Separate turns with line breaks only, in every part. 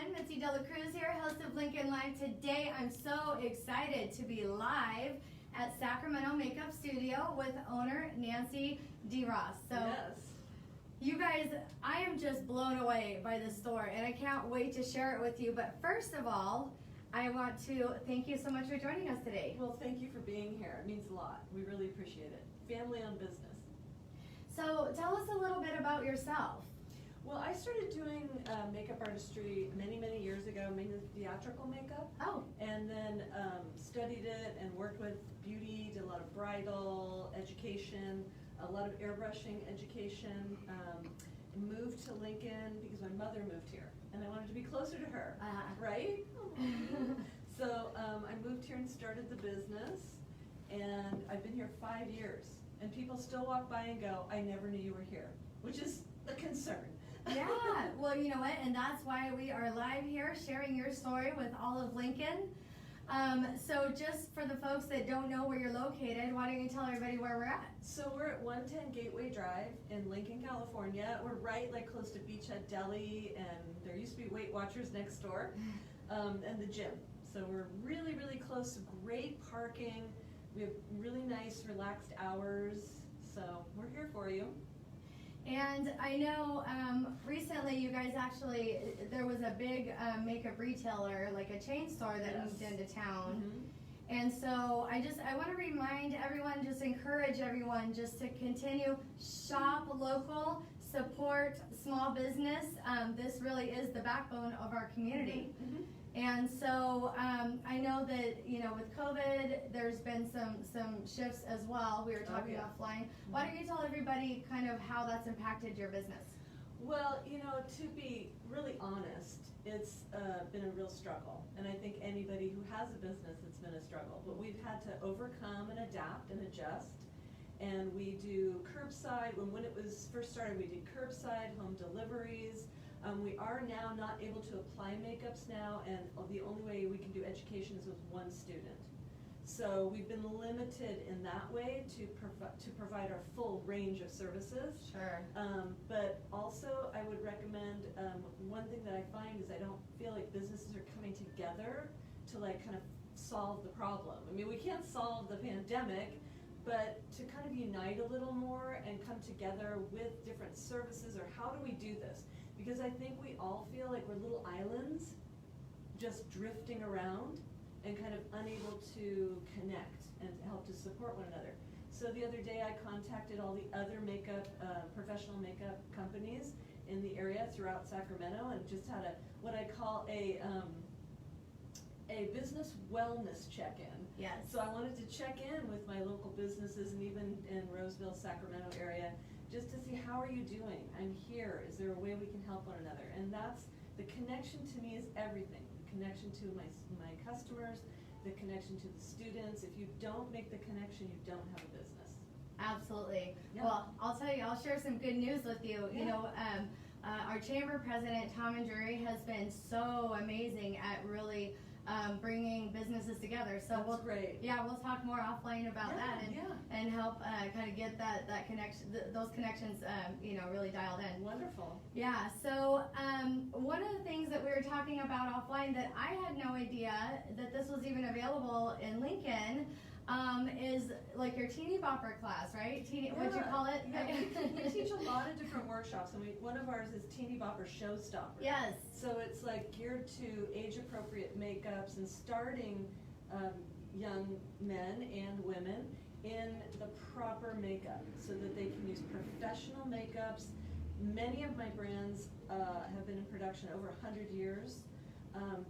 everyone, Mitzi Cruz here, host of Lincoln Live. Today I'm so excited to be live at Sacramento Makeup Studio with owner Nancee DeRoss. So
yes.
You guys, I am just blown away by this store and I can't wait to share it with you. But first of all, I want to thank you so much for joining us today.
Well, thank you for being here. It means a lot. We really appreciate it. Family-owned business.
So tell us a little bit about yourself.
Well, I started doing makeup artistry many years ago, mainly theatrical makeup.
Oh.
And then studied it and worked with beauty, did a lot of bridal education, a lot of airbrushing education. Moved to Lincoln because my mother moved here and I wanted to be closer to her, right? So I moved here and started the business, and I've been here 5 years. And people still walk by and go, I never knew you were here, which is a concern.
Yeah, well, you know what, and that's why we are live here sharing your story with all of Lincoln. So just for the folks that don't know where you're located, why don't you tell everybody where we're at?
So we're at 110 Gateway Drive in Lincoln, California. We're right close to Beachhead Deli, and there used to be Weight Watchers next door, and the gym. So we're really close, great parking. We have really nice, relaxed hours, so we're here for you.
And I know recently you guys actually, there was a big makeup retailer, like a chain store that
Yes.
moved into town.
Mm-hmm.
And so I want to remind everyone, just encourage everyone just to continue, shop local, support small business. This really is the backbone of our community.
Mm-hmm.
And so I know that, you know, with COVID, there's been some shifts as well. We were talking offline. Why don't you tell everybody kind of how that's impacted your business?
Well, you know, to be really honest, it's been a real struggle. And I think anybody who has a business, it's been a struggle. But we've had to overcome and adapt and adjust. And we do curbside. When it was first started, we did curbside, home deliveries. We are now not able to apply makeups now, and the only way we can do education is with one student. So we've been limited in that way to provide our full range of services.
Sure.
But also I would recommend, one thing that I find is I don't feel like businesses are coming together to like kind of solve the problem. I mean, we can't solve the pandemic, but to kind of unite a little more and come together with different services, or how do we do this? Because I think we all feel like we're little islands just drifting around and kind of unable to connect and help to support one another. So the other day I contacted all the other makeup, professional makeup companies in the area throughout Sacramento, and just had what I call a business wellness check-in.
Yes.
So I wanted to check in with my local businesses, and even in Roseville, Sacramento area, just to see, how are you doing? I'm here. Is there a way we can help one another? And that's, the connection to me is everything. The connection to my customers, the connection to the students. If you don't make the connection, you don't have a business.
Absolutely.
Yeah.
Well, I'll tell you, I'll share some good news with you.
Yeah.
You know, our chamber president, Tom and Drury, has been so amazing at really bringing businesses together. So
That's great.
Yeah, we'll talk more offline about that and help kind of get that connection, those connections, you know, really dialed in.
Wonderful.
Yeah. So one of the things that we were talking about offline that I had no idea that this was even available in Lincoln is like your teeny bopper class, right? What'd you call it?
Yeah, we teach a lot of different workshops, and one of ours is Teeny Bopper Showstopper.
Yes.
So it's like geared to age-appropriate makeups and starting young men and women in the proper makeup so that they can use professional makeups. Many of my brands have been in production over 100 years.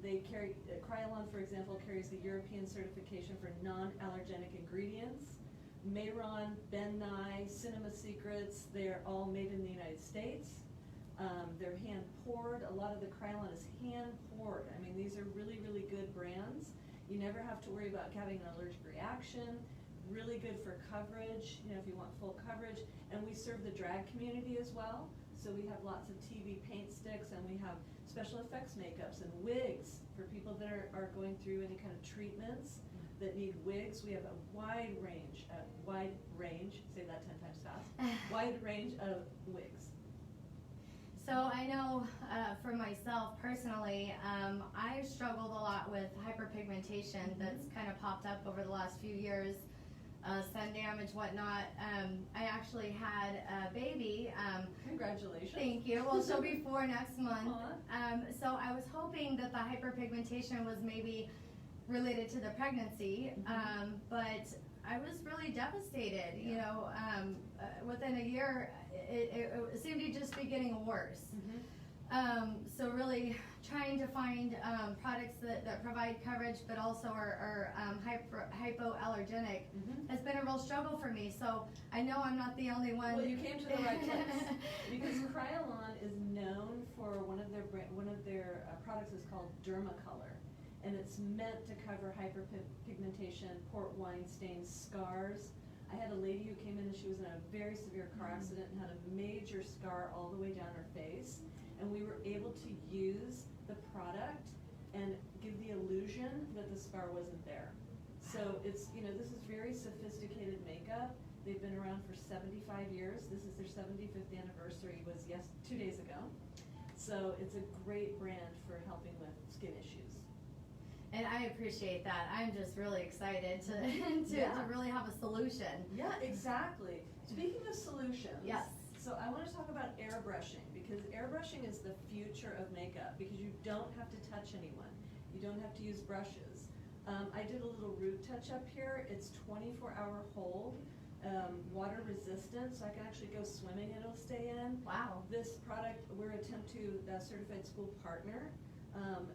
They carry, Kryolan, for example, carries the European certification for non-allergenic ingredients. Mayron, Ben Nye, Cinema Secrets, they're all made in the United States. They're hand poured. A lot of the Kryolan is hand poured. I mean, these are really good brands. You never have to worry about having an allergic reaction. Really good for coverage, you know, if you want full coverage. And we serve the drag community as well. So we have lots of TV paint sticks, and we have special effects makeups and wigs for people that are going through any kind of treatments that need wigs. We have a wide range, say that 10 times fast, wide range of wigs.
So I know for myself personally, I struggled a lot with hyperpigmentation that's kind of popped up over the last few years, sun damage, whatnot. I actually had a baby.
Congratulations.
Thank you. Well, she'll be 4 next month. So I was hoping that the hyperpigmentation was maybe related to the pregnancy, but I was really devastated. You know, within a year, it seemed to just be getting worse. So really trying to find products that provide coverage but also are hypoallergenic has been a real struggle for me. So I know I'm not the only one.
Well, you came to the right place because Kryolan is known for one of their products is called Dermacolor, and it's meant to cover hyperpigmentation, port wine stains, scars. I had a lady who came in and she was in a very severe car accident and had a major scar all the way down her face. And we were able to use the product and give the illusion that the scar wasn't there. So it's, you know, this is very sophisticated makeup. They've been around for 75 years. This is their 75th anniversary, was 2 days ago. So it's a great brand for helping with skin issues.
And I appreciate that. I'm just really excited to really have a solution.
Yeah, exactly. Speaking of solutions.
Yes.
So I want to talk about airbrushing, because airbrushing is the future of makeup, because you don't have to touch anyone. You don't have to use brushes. I did a little root touch up here. It's 24-hour hold, water resistant, so I can actually go swimming and it'll stay in.
Wow.
This product, we're a Temp2 certified school partner,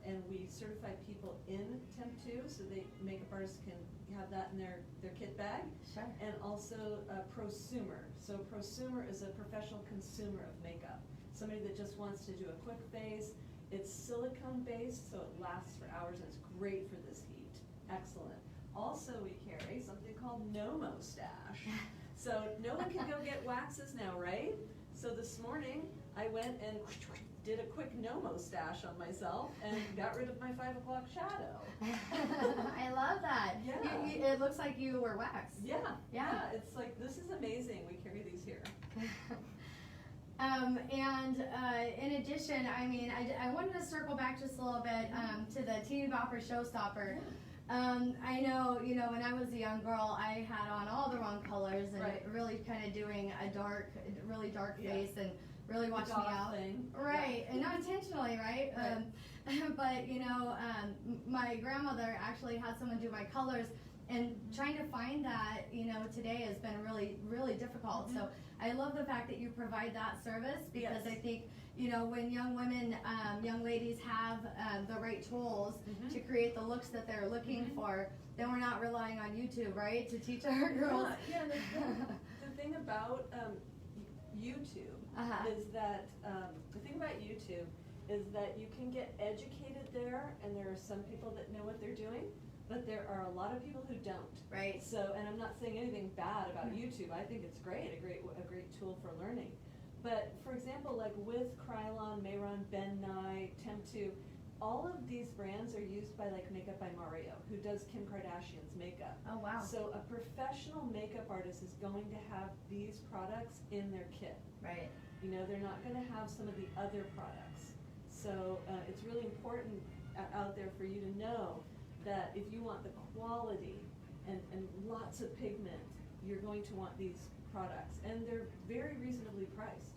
and we certify people in Temp2, so makeup artists can have that in their kit bag.
Sure.
And also prosumer. So prosumer is a professional consumer of makeup. Somebody that just wants to do a quick face. It's silicone based, so it lasts for hours and it's great for this heat. Excellent. Also we carry something called Nomo Stash. So no one can go get waxes now, right? So this morning I went and did a quick Nomo Stash on myself and got rid of my 5 o'clock shadow.
I love that.
Yeah.
It looks like you were waxed.
Yeah.
Yeah.
It's like, this is amazing. We carry these here.
And in addition, I mean, I wanted to circle back just a little bit to the Teeny Bopper Showstopper. I know, you know, when I was a young girl, I had on all the wrong colors and really kind of doing a really dark face and really watched me out. Right, and not intentionally, right? But, you know, my grandmother actually had someone do my colors, and trying to find that, you know, today has been really, really difficult. So I love the fact that you provide that service, because I think, you know, when young women, young ladies have the right tools to create the looks that they're looking for, then we're not relying on YouTube, right, to teach our girls.
Yeah, the thing about YouTube is that, you can get educated there, and there are some people that know what they're doing, but there are a lot of people who don't.
Right.
So, and I'm not saying anything bad about YouTube. I think it's great, a great tool for learning. But for example, like with Kryolan, Mayron, Ben Nye, Temp2, all of these brands are used by like Makeup by Mario, who does Kim Kardashian's makeup.
Oh, wow.
So a professional makeup artist is going to have these products in their kit.
Right.
You know, they're not going to have some of the other products. So it's really important out there for you to know that if you want the quality and lots of pigment, you're going to want these products. And they're very reasonably priced.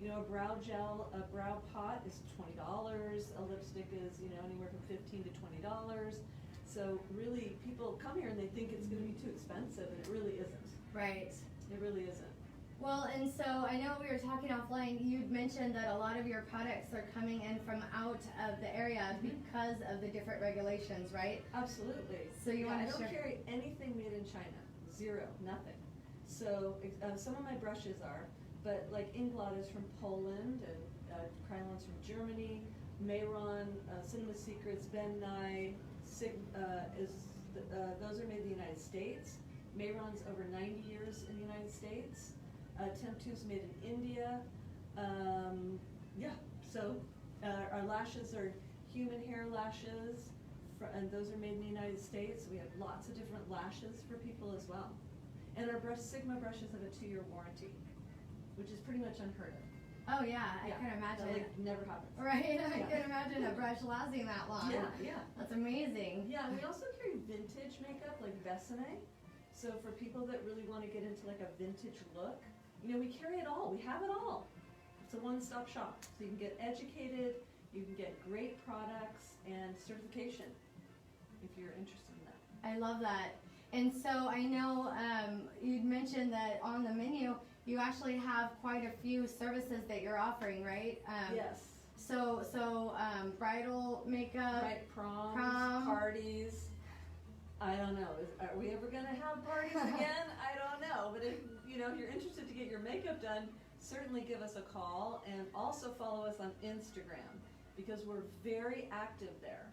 You know, a brow gel, a brow pot is $20. A lipstick is, you know, anywhere from $15 to $20. So really, people come here and they think it's going to be too expensive, and it really isn't.
Right.
It really isn't.
Well, and so I know we were talking offline, you'd mentioned that a lot of your products are coming in from out of the area because of the different regulations, right?
Absolutely.
So you want to
I don't carry anything made in China. Zero. Nothing. So some of my brushes are, but like Inglot is from Poland, and Kryolan's from Germany. Mayron, Cinema Secrets, Ben Nye, those are made in the United States. Mayron's over 90 years in the United States. Temp2's made in India. So our lashes are human hair lashes, and those are made in the United States. We have lots of different lashes for people as well. And our Sigma brushes have a 2-year warranty, which is pretty much unheard of.
Oh yeah, I
Yeah,
can imagine.
That like never happens.
Right, I
Yeah.
can imagine a brush lasting that long.
Yeah.
That's amazing.
Yeah, and we also carry vintage makeup like Besame. So for people that really want to get into like a vintage look, you know, we carry it all. We have it all. It's a one-stop shop. So you can get educated, you can get great products and certification if you're interested in that.
I love that. And so I know you'd mentioned that on the menu you actually have quite a few services that you're offering, right?
Yes.
So bridal makeup,
Right, proms,
prom.
parties. I don't know. Are we ever gonna have parties again? I don't know. But if you're interested to get your makeup done, certainly give us a call, and also follow us on Instagram because we're very active there,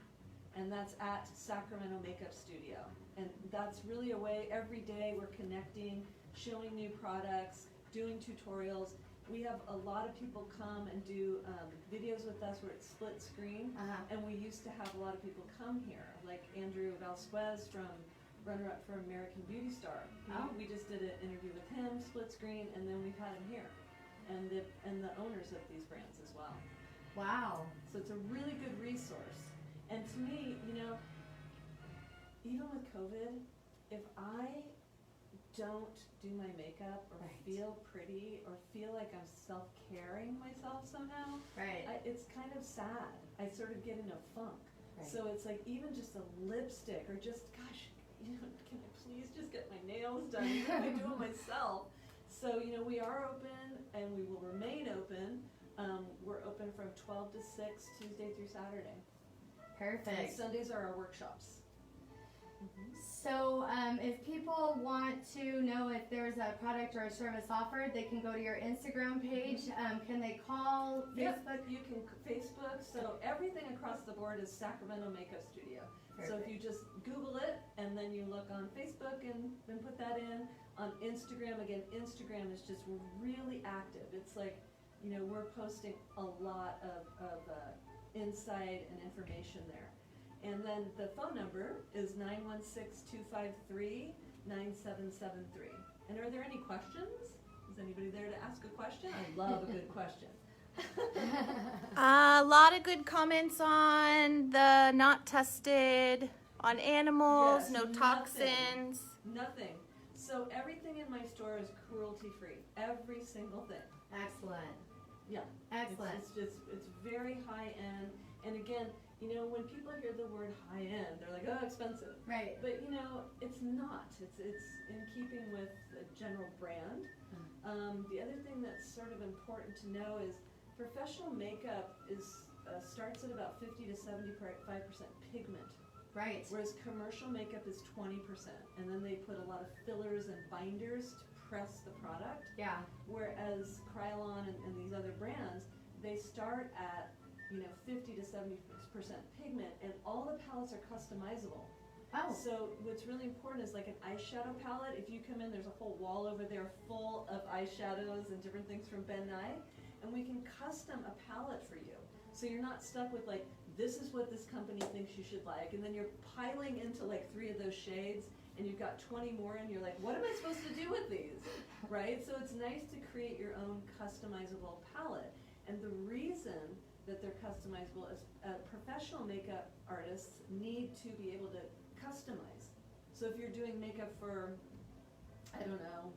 and that's at Sacramento Makeup Studio. And that's really a way every day we're connecting, showing new products, doing tutorials. We have a lot of people come and do videos with us where it's split screen, and we used to have a lot of people come here, like Andrew Valsquez from runner-up for American Beauty Star. We just did an interview with him, split screen, and then we've had him here, and the owners of these brands as well.
Wow.
So it's a really good resource. And to me, even with COVID, if I don't do my makeup or feel pretty or feel like I'm self-caring myself somehow, it's kind of sad. I sort of get in a funk. Right. So it's like even just a lipstick or just, gosh, can I please just get my nails done? Even if I do it myself. So, we are open and we will remain open. We're open from 12 to 6, Tuesday through Saturday.
Perfect.
And Sundays are our workshops.
So if people want to know if there's a product or a service offered, they can go to your Instagram page. Can they call Facebook?
Yep, you can Facebook. So everything across the board is Sacramento Makeup Studio. Perfect. So if you just Google it and then you look on Facebook and then put that in. On Instagram, again, Instagram is just really active. It's like, we're posting a lot of insight and information there. And then the phone number is 916-253-9773. And are there any questions? Is anybody there to ask a question? I love a good question.
A lot of good comments on the not tested on animals, no toxins.
Nothing. So everything in my store is cruelty-free. Every single thing.
Excellent.
Yeah.
Excellent.
It's very high-end. And again, when people hear the word high-end, they're like, oh, expensive.
Right.
But, it's not. It's in keeping with the general brand. The other thing that's sort of important to know is professional makeup starts at about 50 to 75% pigment.
Right.
Whereas commercial makeup is 20%. And then they put a lot of fillers and binders to press the product.
Yeah. Whereas
Kryolan and these other brands, they start at 50 to 70% pigment, and all the palettes are customizable.
Oh.
So what's really important is like an eyeshadow palette. If you come in, there's a whole wall over there full of eyeshadows and different things from Ben Nye, and we can custom a palette for you. So you're not stuck with like, this is what this company thinks you should like, and then you're piling into like 3 of those shades, and you've got 20 more, and you're like, what am I supposed to do with these, right? So it's nice to create your own customizable palette, and the reason that they're customizable is professional makeup artists need to be able to customize. So if you're doing makeup for, I don't know,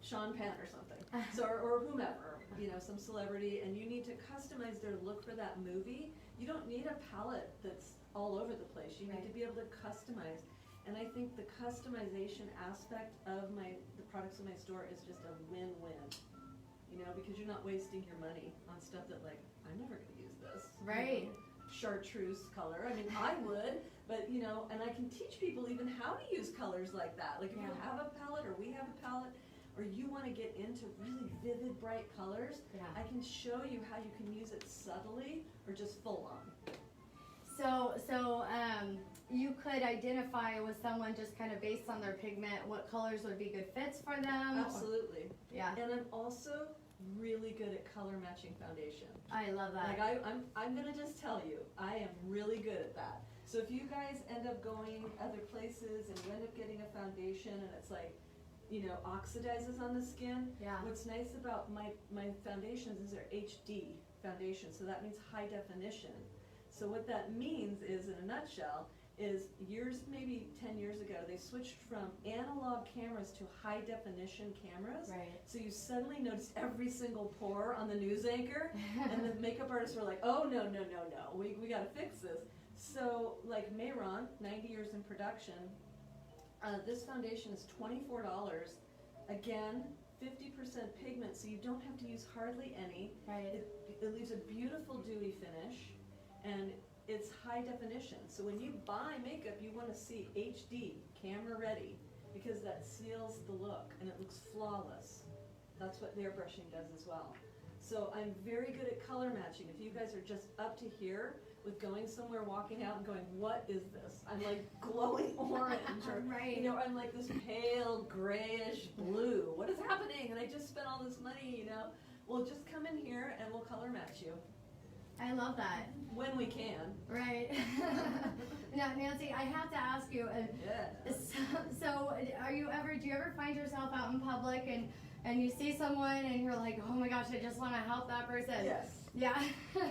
Sean Penn or something, or whomever, some celebrity, and you need to customize their look for that movie, you don't need a palette that's all over the place. You need to be able to customize. And I think the customization aspect of the products in my store is just a win-win. Because you're not wasting your money on stuff that like, I'm never going to use this.
Right.
Chartreuse color. I mean, I would, but and I can teach people even how to use colors like that. Like if you have a palette or we have a palette, or you want to get into really vivid, bright colors, I can show you how you can use it subtly or just full on.
So you could identify with someone just kind of based on their pigment what colors would be good fits for them.
Absolutely.
Yeah.
And I'm also really good at color matching foundation.
I love that.
Like I'm gonna just tell you, I am really good at that. So if you guys end up going other places and you end up getting a foundation and it's like oxidizes on the skin.
Yeah.
What's nice about my foundations is they're HD foundation, so that means high definition. So what that means is, in a nutshell, is maybe 10 years ago, they switched from analog cameras to high definition cameras.
Right.
So you suddenly noticed every single pore on the news anchor, and the makeup artists were like, oh, no, we gotta fix this. So like Mayron, 90 years in production, this foundation is $24. Again, 50% pigment, so you don't have to use hardly any.
Right.
It leaves a beautiful dewy finish, and it's high definition. So when you buy makeup, you want to see HD, camera ready, because that seals the look and it looks flawless. That's what airbrushing does as well. So I'm very good at color matching. If you guys are just up to here with going somewhere, walking out and going, what is this? I'm like glowing orange, or
Right.
I'm like this pale grayish blue. What is happening? And I just spent all this money, Well, just come in here and we'll color match you.
I love that.
When we can.
Right. Now, Nancee, I have to ask you,
Yeah.
so do you ever find yourself out in public and you see someone and you're like, oh my gosh, I just want to help that person?
Yes.
Yeah.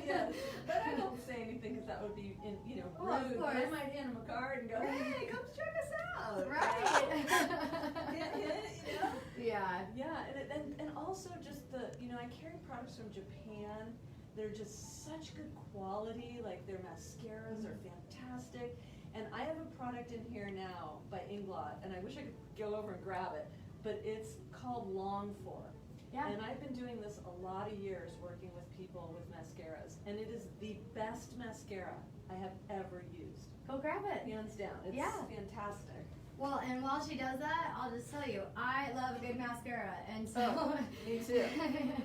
Yes. But I don't say anything because that would be, rude.
Oh, of course.
I might hand them a card and go, hey, come check us out.
Right. Yeah.
Yeah, and also just I carry products from Japan. They're just such good quality, like their mascaras are fantastic. And I have a product in here now by Inglot, and I wish I could go over and grab it, but it's called Long For.
Yeah.
And I've been doing this a lot of years, working with people with mascaras, and it is the best mascara I have ever used.
Go grab it.
Hands down. It's fantastic.
Well, and while she does that, I'll just tell you, I love a good mascara, and so.
Oh, me too.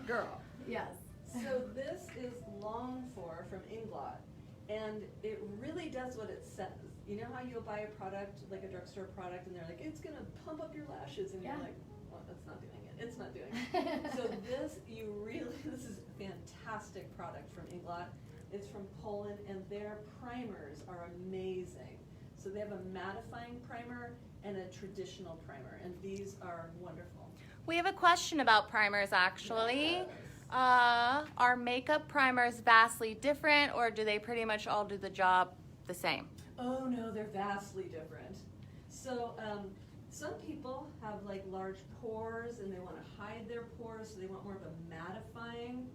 Girl.
Yes.
So this is Long For from Inglot, and it really does what it says. You know how you'll buy a product, like a drugstore product, and they're like, it's gonna pump up your lashes, and you're like, well, that's not doing it. It's not doing it. So this is a fantastic product from Inglot. It's from Poland, and their primers are amazing. So they have a mattifying primer and a traditional primer, and these are wonderful.
We have a question about primers, actually.
Yes.
Are makeup primers vastly different, or do they pretty much all do the job the same?
Oh no, they're vastly different. So some people have like large pores and they want to hide their pores, so they want more of a mattifying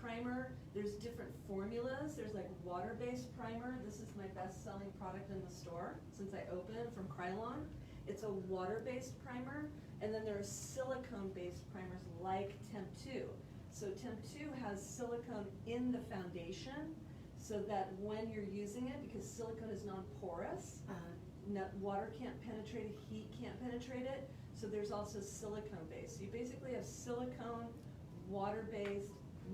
primer. There's different formulas. There's like water-based primer. This is my best-selling product in the store since I opened, from Krylon. It's a water-based primer, and then there are silicone-based primers like Temp 2. So Temp 2 has silicone in the foundation, so that when you're using it, because silicone is non-porous, water can't penetrate it, heat can't penetrate it, so there's also silicone-based. So you basically have silicone, water-based,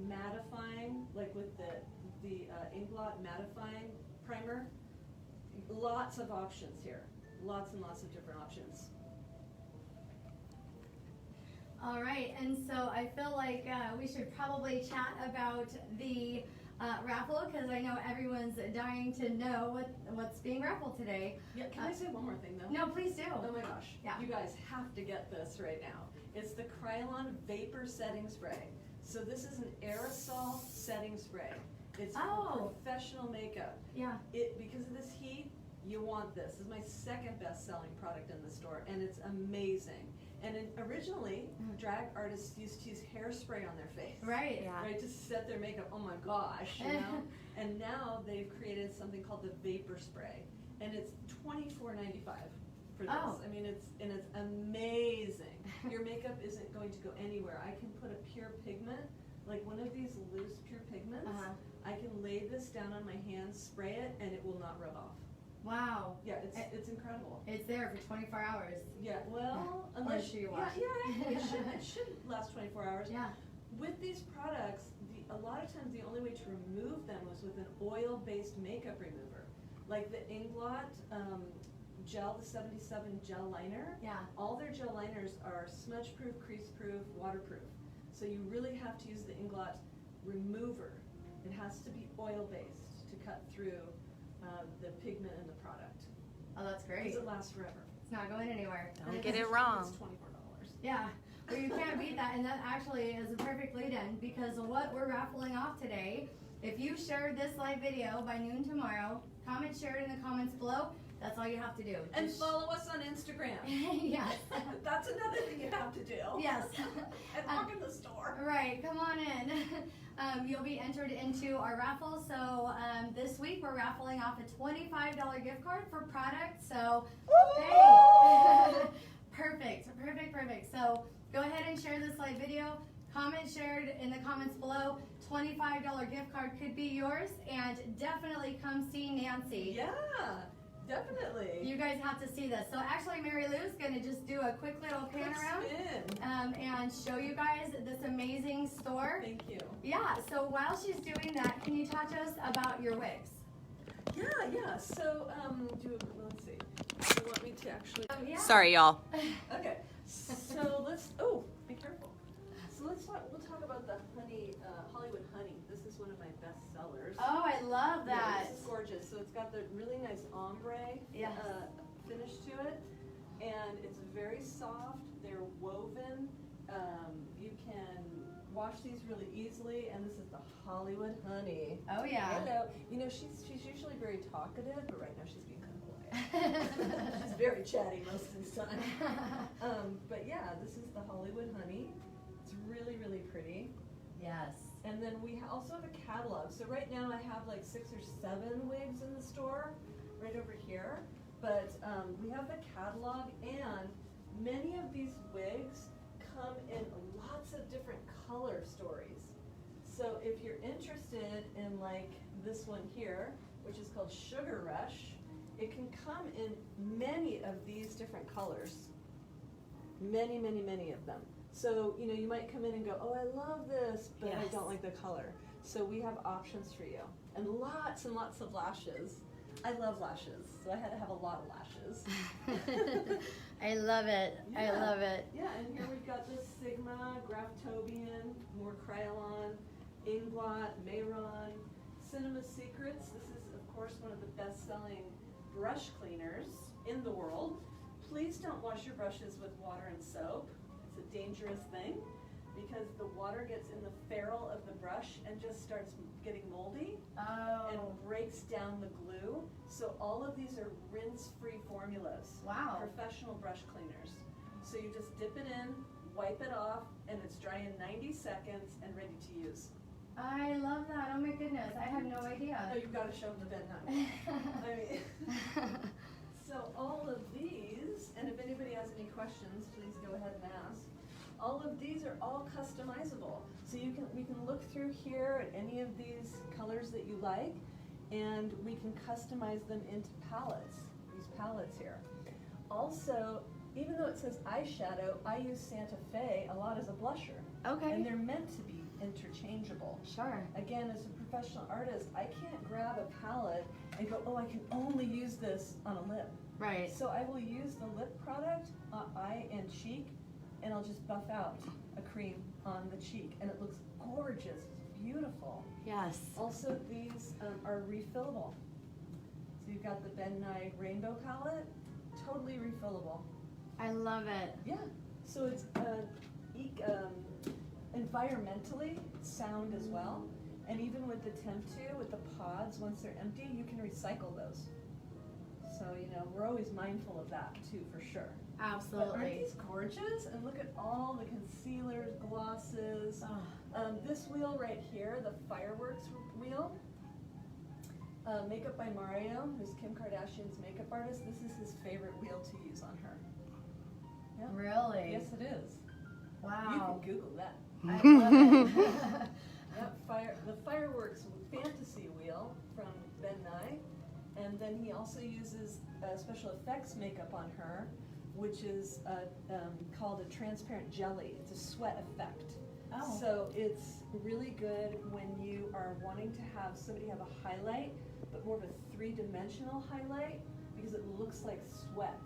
mattifying, like with the Inglot mattifying primer. Lots of options here. Lots and lots of different options.
All right, and so I feel like we should probably chat about the raffle, because I know everyone's dying to know what's being raffled today.
Yeah, can I say one more thing though?
No, please do.
Oh my gosh.
Yeah.
You guys have to get this right now. It's the Krylon Vapor Setting Spray. So this is an aerosol setting spray. It's for professional makeup.
Yeah.
Because of this heat, you want this. This is my second best-selling product in the store, and it's amazing. And originally, drag artists used to use hairspray on their face.
Right.
Yeah.
Right, to set their makeup. Oh my gosh, And now they've created something called the Vapor Spray, and it's $24.95 for this.
Oh.
I mean, it's amazing. Your makeup isn't going to go anywhere. I can put a pure pigment, like one of these loose pure pigments. I can lay this down on my hands, spray it, and it will not rub off.
Wow.
Yeah, it's incredible.
It's there for 24 hours.
Yeah, well, unless
you wash
it should last 24 hours.
Yeah.
With these products, a lot of times the only way to remove them was with an oil-based makeup remover, like the Inglot gel, the 77 gel liner.
Yeah.
All their gel liners are smudge-proof, crease-proof, waterproof. So you really have to use the Inglot remover. It has to be oil-based to cut through the pigment in the product.
Oh, that's great.
Because it lasts forever.
It's not going anywhere.
Don't get it wrong.
It's $24.
Yeah, well, you can't beat that, and that actually is a perfect lead-in, because what we're raffling off today, if you shared this live video by noon tomorrow, comment, share it in the comments below. That's all you have to do.
And follow us on Instagram.
Yes.
That's another thing you have to do.
Yes.
And walk in the store.
Right, come on in. You'll be entered into our raffle. So this week we're raffling off a $25 gift card for product. So, hey, perfect. So go ahead and share this live video. Comment shared in the comments below. $25 gift card could be yours. And definitely come see Nancee.
Yeah. Definitely.
You guys have to see this. So actually, Mary Lou's going to just do a quick little pan around and show you guys this amazing store.
Thank you.
Yeah, so while she's doing that, can you talk to us about your wigs?
Yeah. So, let's see. You want me to actually...
Oh, yeah.
Sorry, y'all.
Okay. So be careful. So we'll talk about the honey, Hollywood honey. This is one of my best sellers.
Oh, I love that.
Yeah, this is gorgeous. So it's got the really nice ombre finish to it, and it's very soft. They're woven. You can wash these really easily, and this is the Hollywood honey.
Oh yeah.
Hello. You know, she's usually very talkative, but right now she's being kind of quiet. She's very chatty most of the time. But yeah, this is the Hollywood honey. It's really, really pretty.
Yes.
And then we also have a catalog. So right now I have like 6 or 7 wigs in the store, right over here. But we have the catalog, and many of these wigs come in lots of different color stories. So if you're interested in like this one here, which is called Sugar Rush, it can come in many of these different colors. Many of them. So, you know, you might come in and go, oh, I love this, but I don't like the color. So we have options for you. And lots of lashes. I love lashes, so I had to have a lot of lashes.
I love it.
Yeah.
I love it.
Yeah, and here we've got this Sigma, Graftobian, more Kryolan, Inglot, Mayron, Cinema Secrets. This is, of course, one of the best-selling brush cleaners in the world. Please don't wash your brushes with water and soap. It's a dangerous thing because the water gets in the ferrule of the brush and just starts getting moldy and breaks down the glue. So all of these are rinse-free formulas.
Wow.
Professional brush cleaners. So you just dip it in, wipe it off, and it's dry in 90 seconds and ready to use.
I love that. Oh my goodness. I had no idea.
No, you've got to show them the bed now. I mean, so all of these, and if anybody has any questions, please go ahead and ask. All of these are all customizable. So we can look through here at any of these colors that you like, and we can customize them into palettes, these palettes here. Also, even though it says eyeshadow, I use Santa Fe a lot as a blusher.
Okay.
And they're meant to be interchangeable.
Sure.
Again, as a professional artist, I can't grab a palette and go, oh, I can only use this on a lip.
Right.
So I will use the lip product on eye and cheek, and I'll just buff out a cream on the cheek, and it looks gorgeous. It's beautiful.
Yes.
Also, these are refillable. So you've got the Ben Nye Rainbow palette, totally refillable.
I love it.
Yeah. So it's environmentally sound as well, and even with the Temp2, with the pods, once they're empty, you can recycle those. So, you know, we're always mindful of that too, for sure.
Absolutely.
But aren't these gorgeous? And look at all the concealers, glosses. This wheel right here, the Fireworks wheel, Makeup by Mario, who's Kim Kardashian's makeup artist. This is his favorite wheel to use on her. Yeah.
Really?
Yes, it is.
Wow.
You can Google that.
I love it.
Yep, the Fireworks Fantasy Wheel from Ben Nye. And then he also uses special effects makeup on her, which is called a transparent jelly. It's a sweat effect.
Oh.
So it's really good when you are wanting to have somebody have a highlight, but more of a 3-dimensional highlight, because it looks like sweat.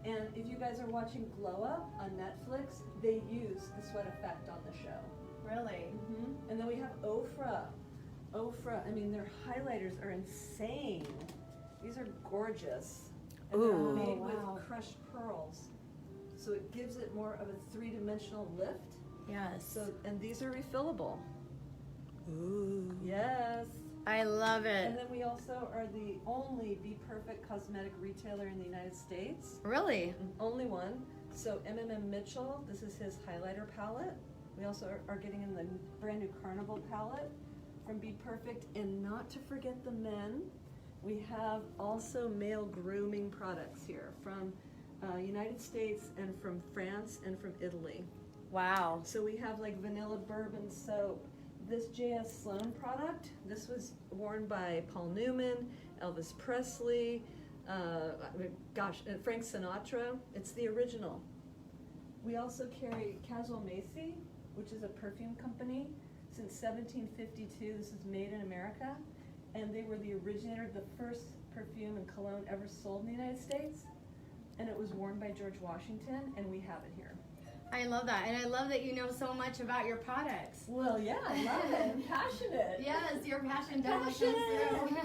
And if you guys are watching Glow Up on Netflix, they use the sweat effect on the show.
Really?
Mm-hmm. And then we have Ofra. I mean, their highlighters are insane. These are gorgeous. And
Ooh.
they're made
wow.
with crushed pearls. so it gives it more of a three-dimensional lift.
Yes.
So, and these are refillable.
Ooh.
Yes.
I love it.
And then we also are the only Be Perfect cosmetic retailer in the United States.
Really?
Only one. So MMM Mitchell, this is his highlighter palette. We also are getting in the brand new Carnival palette from Be Perfect. And not to forget the men, we have also male grooming products here from United States and from France and from Italy.
Wow.
So we have like vanilla bourbon soap. This J.S. Sloan product, this was worn by Paul Newman, Elvis Presley, Frank Sinatra. It's the original. We also carry Casual Macy, which is a perfume company. Since 1752, this is made in America. And they were the originator of the first perfume and cologne ever sold in the United States. And it was worn by George Washington, and we have it here.
I love that, and I love that you know so much about your products.
Well, yeah, I love it. I'm passionate.
Yes, your passion definitely comes through.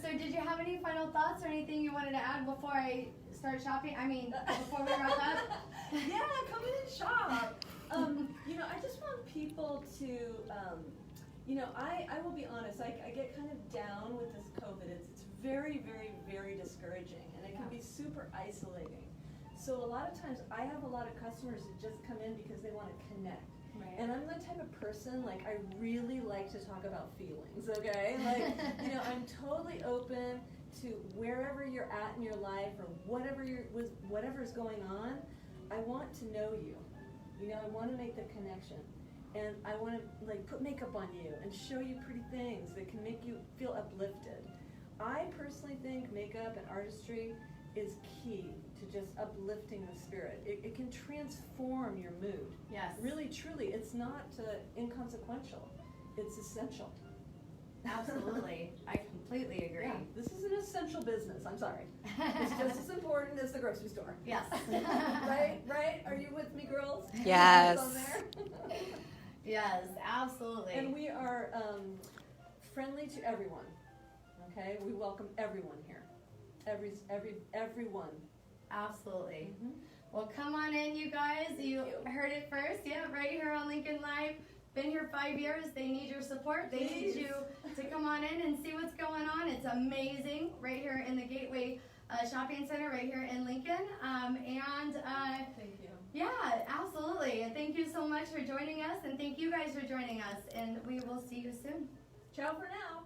So did you have any final thoughts or anything you wanted to add before I start shopping? I mean, before we wrap up?
Yeah, come in and shop. I just want people to, I will be honest, I get kind of down with this COVID. It's very, very, very discouraging, and it can be super isolating. So a lot of times I have a lot of customers that just come in because they want to connect.
Right.
And I'm the type of person, like, I really like to talk about feelings, okay? Like, I'm totally open to wherever you're at in your life or whatever's going on. I want to know you. I want to make the connection. And I want to, like, put makeup on you and show you pretty things that can make you feel uplifted. I personally think makeup and artistry is key to just uplifting the spirit. It can transform your mood.
Yes.
Really, truly, it's not inconsequential. It's essential.
Absolutely. I completely agree.
Yeah, this is an essential business. I'm sorry. It's just as important as the grocery store.
Yes.
Right? Are you with me, girls?
Yes.
On there?
Yes, absolutely.
And we are friendly to everyone. Okay? We welcome everyone here. Everyone.
Absolutely.
Mm-hmm.
Well, come on in, you guys. You heard it first. Yeah, right here on Lincoln Live. Been here 5 years. They need your support. They need you to come on in and see what's going on. It's amazing right here in the Gateway Shopping Center right here in Lincoln.
Thank you.
Yeah, absolutely. And thank you so much for joining us. And thank you guys for joining us. And we will see you soon.
Ciao for now.